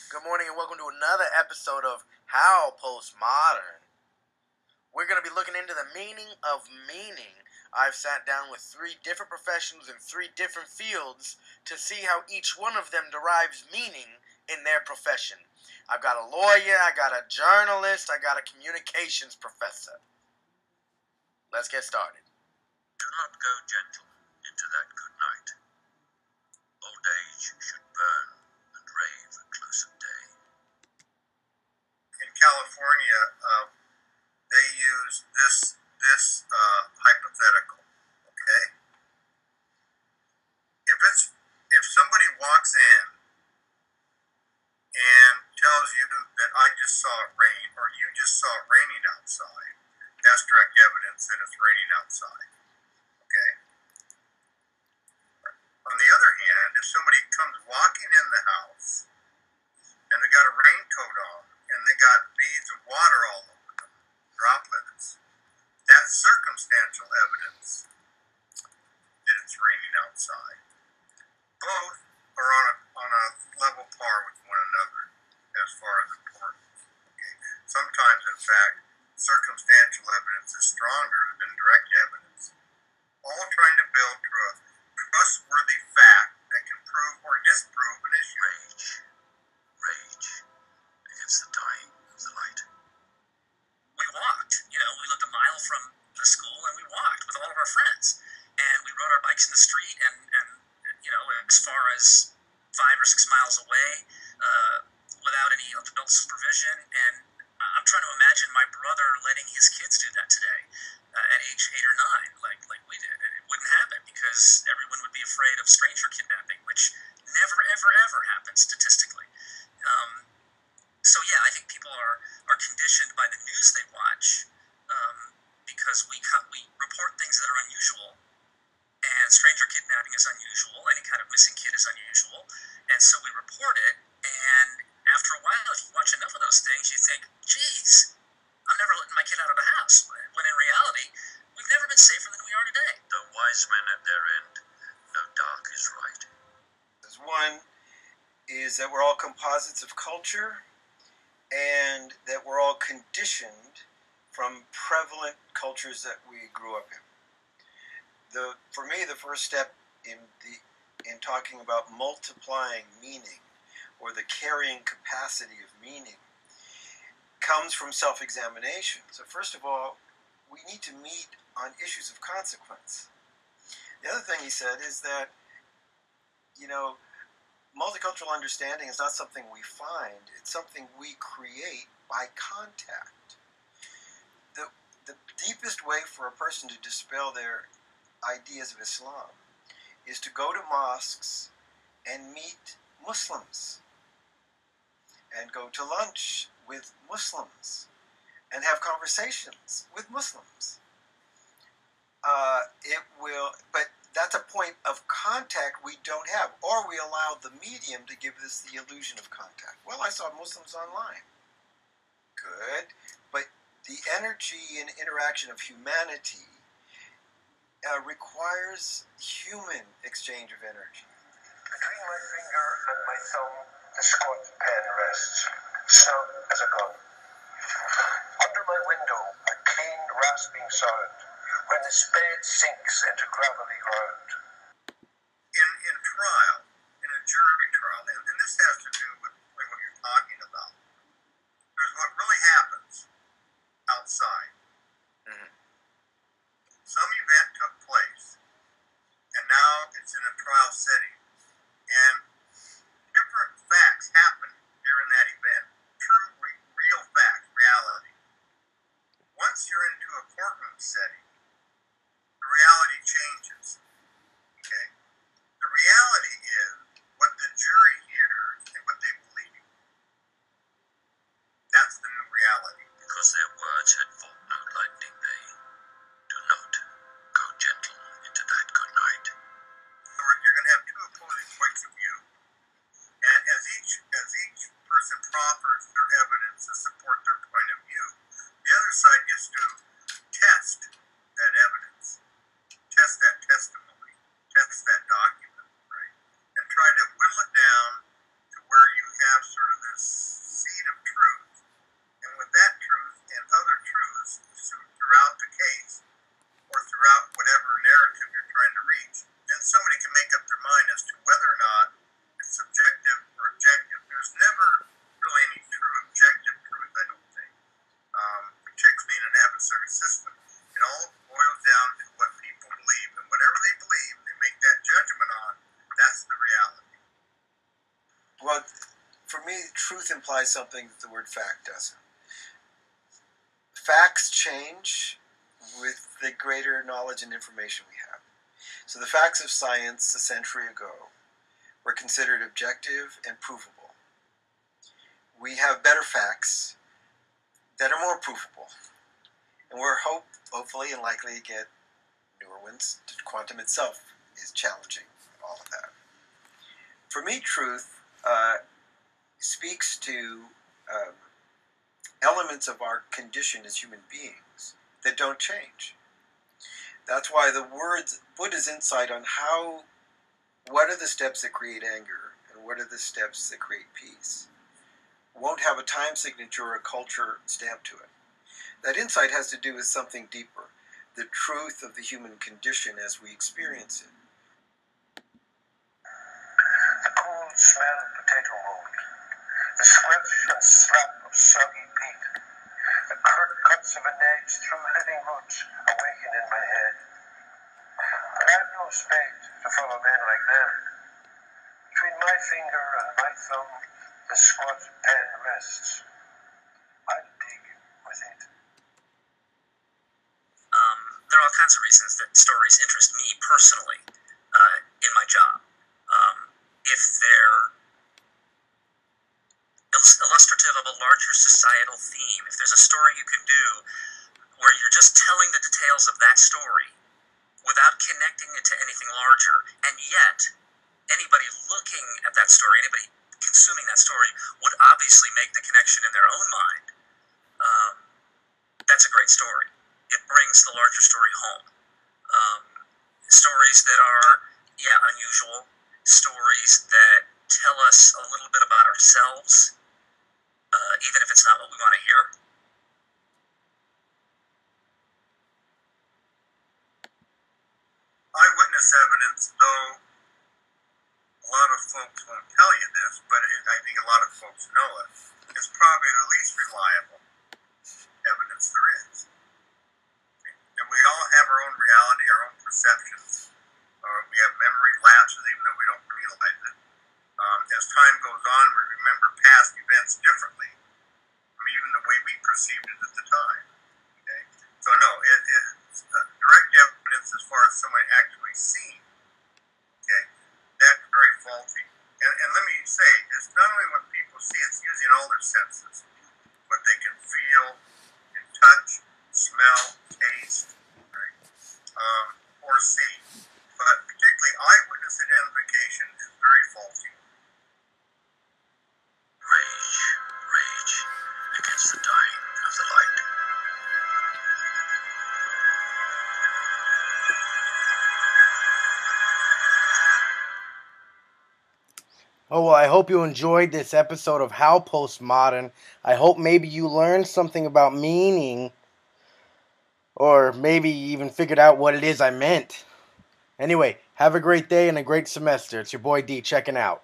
Good morning and welcome to another episode of How Postmodern. We're going to be looking into the meaning of meaning. I've sat down with 3 different professionals in 3 different fields to see how each one of them derives meaning in their profession. I've got a lawyer, I got a journalist, I got a communications professor. Let's get started. Do not go gentle into that good night. Old age should burn and rave close of day. In California, they use this hypothetical. Okay, if somebody walks in and tells you that I just saw it rain, or you just saw it raining outside, that's direct evidence that it's raining outside. Okay. On the other hand, if somebody comes walking in the house and they got a raincoat on and they got beads of water all over them, droplets, that's circumstantial evidence that it's raining outside. Both are on a level par with one another as far as importance. Okay. Sometimes, in fact, circumstantial evidence is stronger than direct evidence. All trying to build to a trustworthy fact that can prove or disprove an issue. Rage against the dying of the light. We walked, we lived a mile from the school and we walked with all of our friends. And we rode our bikes in the street and as far as 5 or 6 miles away, without any adult supervision. And I'm trying to imagine my brother letting his kids do that today at age 8 or 9, like we did. And it wouldn't happen because everyone would be afraid of stranger kidnapping, which never, ever, ever happens statistically. So yeah, I think people are conditioned by the news they watch because we report things that are unusual, and stranger kidnapping is unusual, any kind of missing kid is unusual, and so we report it, and after a while, if you watch enough of those things, you think, geez, I'm never letting my kid out of the house, when in reality, we've never been safer than we are today. The wise men at their end, no dark is right. One is that we're all composites of culture, and that we're all conditioned from prevalent cultures that we grew up in. For me, the first step in talking about multiplying meaning, or the carrying capacity of meaning, comes from self-examination. So first of all, we need to meet on issues of consequence. The other thing he said is that, multicultural understanding is not something we find, it's something we create by contact. The deepest way for a person to dispel their ideas of Islam is to go to mosques and meet Muslims, and go to lunch with Muslims, and have conversations with Muslims. But that's a point of contact we don't have, or we allow the medium to give us the illusion of contact. Well, I saw Muslims online. Good, but the energy and interaction of humanity requires human exchange of energy. Between my finger and my thumb, the squat pen rests, snug as a gun. Under my window, a keen, rasping sound, when the spade sinks into gravelly ground. In trial, in a jury trial, and this has to do with what you're talking about, there's what really happens outside. Mm-hmm. Some event took place, and now it's in a trial setting, and different facts happen during that event. True, real facts, reality. Once you're into a courtroom setting, the reality changes. Okay? The reality is what the jury hears and what they me, truth implies something that the word fact doesn't. Facts change with the greater knowledge and information we have. So the facts of science a century ago were considered objective and provable. We have better facts that are more provable. And we're hopefully and likely to get newer ones. Quantum itself is challenging all of that. For me, truth speaks to elements of our condition as human beings that don't change. That's why the words, Buddha's insight on what are the steps that create anger and what are the steps that create peace, won't have a time signature or a culture stamp to it. That insight has to do with something deeper, the truth of the human condition as we experience it. The cool smell of potato mold, the squelch and slap of soggy peat, the curt cuts of an edge through living roots awaken in my head. But I've no spade to follow men like them. Between my finger and my thumb, the squat pen rests. I'll dig with it. There are all kinds of reasons that stories interest me personally in my job. If they're illustrative of a larger societal theme, if there's a story you can do where you're just telling the details of that story without connecting it to anything larger, and yet anybody looking at that story, anybody consuming that story, would obviously make the connection in their own mind, that's a great story. It brings the larger story home. Stories that are, unusual, stories that tell us a little bit about ourselves, even if it's not what we want to hear. Eyewitness evidence, though a lot of folks won't tell you this, but I think a lot of folks know it, is probably the least reliable evidence there is. And we all have our own reality, our own perceptions. We have memory lapses, even though we don't realize it. As time goes on, we remember past events differently from even the way we perceived it at the time. Okay? So no, it's direct evidence as far as someone actually seeing. Okay, that's very faulty. And let me say, it's not only what people see; it's using all their senses, what they can feel, can touch, smell, taste, right? Or see. But particularly eyewitness identification is very faulty. Rage against the dying of the light. Oh, well, I hope you enjoyed this episode of How Postmodern. I hope maybe you learned something about meaning, or maybe even figured out what it is I meant. Anyway, have a great day and a great semester. It's your boy D checking out.